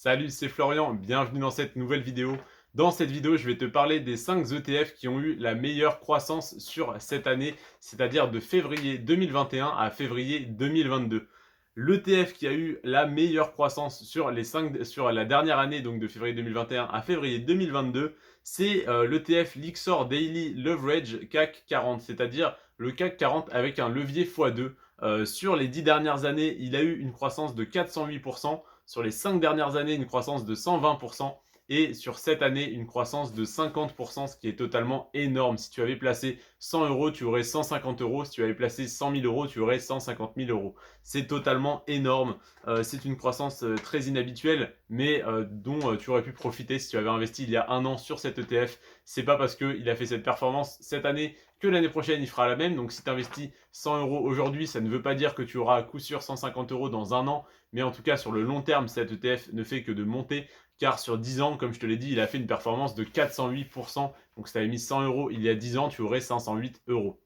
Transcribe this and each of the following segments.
Salut, c'est Florian, bienvenue dans cette nouvelle vidéo. Dans cette vidéo, je vais te parler des 5 ETF qui ont eu la meilleure croissance sur cette année, c'est-à-dire de février 2021 à février 2022. L'ETF qui a eu la meilleure croissance sur la dernière année, donc de février 2021 à février 2022, c'est l'ETF Lixor Daily Leverage CAC 40, c'est-à-dire le CAC 40 avec un levier x2. Sur les 10 dernières années, il a eu une croissance de 408%. Sur les 5 dernières années, une croissance de 120%. Et sur cette année, une croissance de 50%, ce qui est totalement énorme. Si tu avais placé 100 euros, tu aurais 150 euros. Si tu avais placé 100 000 euros, tu aurais 150 000 euros. C'est totalement énorme. C'est une croissance très inhabituelle, mais dont tu aurais pu profiter si tu avais investi il y a un an sur cet ETF. C'est pas parce qu'il a fait cette performance cette année que l'année prochaine il fera la même. Donc si tu investis 100 euros aujourd'hui, ça ne veut pas dire que tu auras à coup sûr 150 euros dans un an. Mais en tout cas, sur le long terme, cet ETF ne fait que de monter, car sur 10 ans, comme je te l'ai dit, il a fait une performance de 408%. Donc si tu avais mis 100 euros il y a 10 ans, tu aurais 508 euros.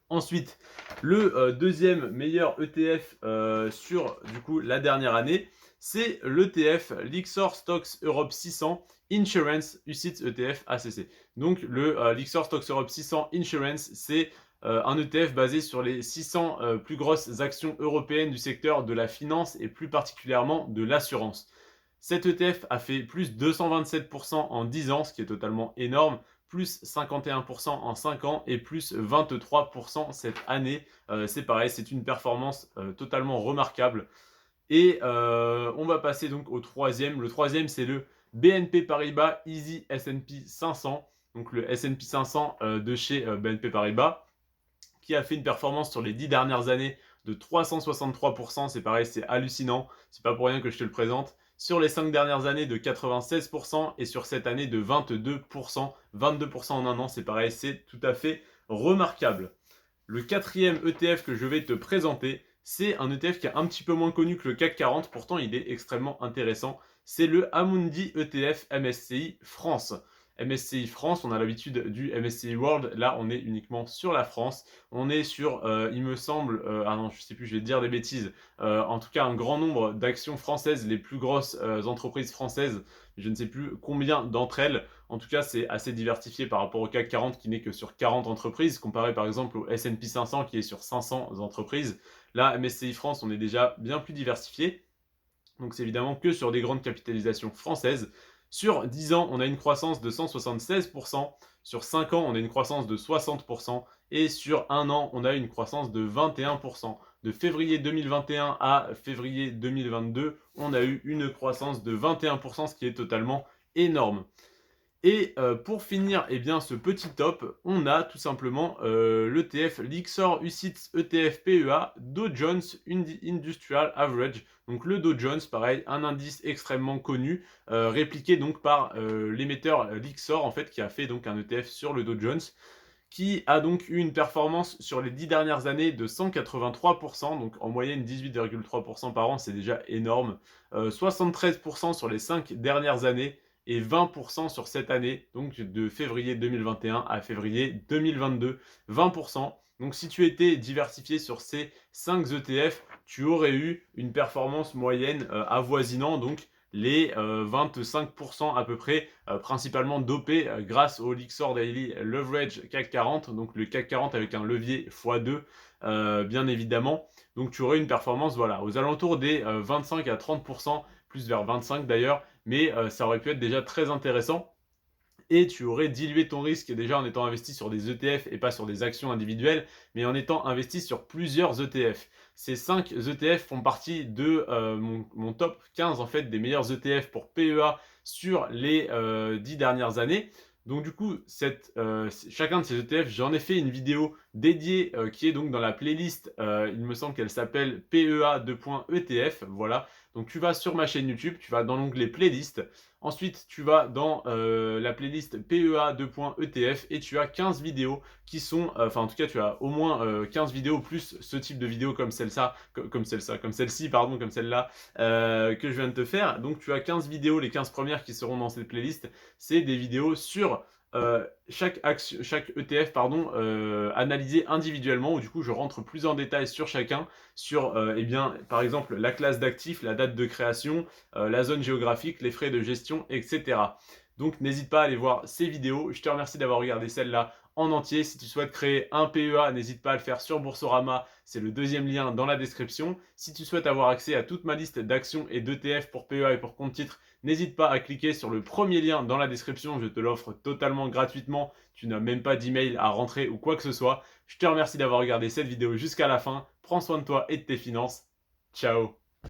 Ensuite, le deuxième meilleur ETF sur du coup la dernière année, c'est l'ETF Lixor Stocks Europe 600 Insurance UCITS ETF ACC. Donc le Lixor Stocks Europe 600 Insurance, c'est un ETF basé sur les 600 plus grosses actions européennes du secteur de la finance et plus particulièrement de l'assurance. Cet ETF a fait plus 227% en 10 ans, ce qui est totalement énorme, plus 51% en 5 ans et plus 23% cette année. C'est pareil, c'est une performance totalement remarquable. Et on va passer donc au troisième. Le troisième, c'est le BNP Paribas Easy S&P 500. Donc le S&P 500 de chez BNP Paribas, qui a fait une performance sur les 10 dernières années de 363%. C'est pareil, c'est hallucinant. C'est pas pour rien que je te le présente. Sur les 5 dernières années de 96% et sur cette année de 22%. 22% en un an, c'est pareil, c'est tout à fait remarquable. Le quatrième ETF que je vais te présenter, c'est un ETF qui est un petit peu moins connu que le CAC 40, pourtant il est extrêmement intéressant. C'est le Amundi ETF MSCI France. MSCI France, on a l'habitude du MSCI World, là on est uniquement sur la France. On est sur, il me semble, ah non je sais plus, je vais te dire des bêtises, en tout cas un grand nombre d'actions françaises, les plus grosses entreprises françaises, je ne sais plus combien d'entre elles. En tout cas, c'est assez diversifié par rapport au CAC 40 qui n'est que sur 40 entreprises, comparé par exemple au S&P 500 qui est sur 500 entreprises. Là, MSCI France, on est déjà bien plus diversifié. Donc c'est évidemment que sur des grandes capitalisations françaises. Sur 10 ans, on a une croissance de 176%. Sur 5 ans, on a une croissance de 60%. Et sur 1 an, on a une croissance de 21%. De février 2021 à février 2022, on a eu une croissance de 21%, ce qui est totalement énorme. Et pour finir eh bien, ce petit top, on a tout simplement l'ETF Lixor UCITS ETF PEA Dow Jones Industrial Average. Donc le Dow Jones, pareil, un indice extrêmement connu, répliqué donc par l'émetteur Lixor, en fait, qui a fait donc un ETF sur le Dow Jones, qui a donc eu une performance sur les 10 dernières années de 183%, donc en moyenne 18,3% par an, c'est déjà énorme. 73% sur les 5 dernières années et 20% sur cette année, donc de février 2021 à février 2022. 20%. Donc si tu étais diversifié sur ces 5 ETF, tu aurais eu une performance moyenne avoisinant donc les 25% à peu près, principalement dopés grâce au Lixor Daily Leverage CAC 40, donc le CAC 40 avec un levier x2, bien évidemment. Donc tu aurais une performance voilà, aux alentours des 25 à 30%, plus vers 25 d'ailleurs, mais ça aurait pu être déjà très intéressant. Et tu aurais dilué ton risque déjà en étant investi sur des ETF et pas sur des actions individuelles, mais en étant investi sur plusieurs ETF. Ces 5 ETF font partie de mon top 15 en fait des meilleurs ETF pour PEA sur les 10 dernières années. Donc du coup, chacun de ces ETF, j'en ai fait une vidéo dédiée qui est donc dans la playlist, il me semble qu'elle s'appelle PEA 2.ETF, voilà. Donc tu vas sur ma chaîne YouTube, tu vas dans l'onglet playlist, ensuite tu vas dans la playlist PEA 2.ETF et tu as 15 vidéos qui sont, enfin en tout cas tu as au moins 15 vidéos plus ce type de vidéo comme celle-ci, pardon, comme celle-là que je viens de te faire. Donc tu as 15 vidéos, les 15 premières qui seront dans cette playlist, c'est des vidéos sur chaque ETF pardon, analysé individuellement où du coup je rentre plus en détail sur chacun, sur eh bien, par exemple la classe d'actifs, la date de création, la zone géographique, les frais de gestion, etc. Donc n'hésite pas à aller voir ces vidéos. Je te remercie d'avoir regardé celle-là en entier. Si tu souhaites créer un PEA, n'hésite pas à le faire sur Boursorama, c'est le deuxième lien dans la description. Si tu souhaites avoir accès à toute ma liste d'actions et d'ETF pour PEA et pour compte titre, n'hésite pas à cliquer sur le premier lien dans la description, je te l'offre totalement gratuitement, tu n'as même pas d'email à rentrer ou quoi que ce soit. Je te remercie d'avoir regardé cette vidéo jusqu'à la fin, prends soin de toi et de tes finances, ciao.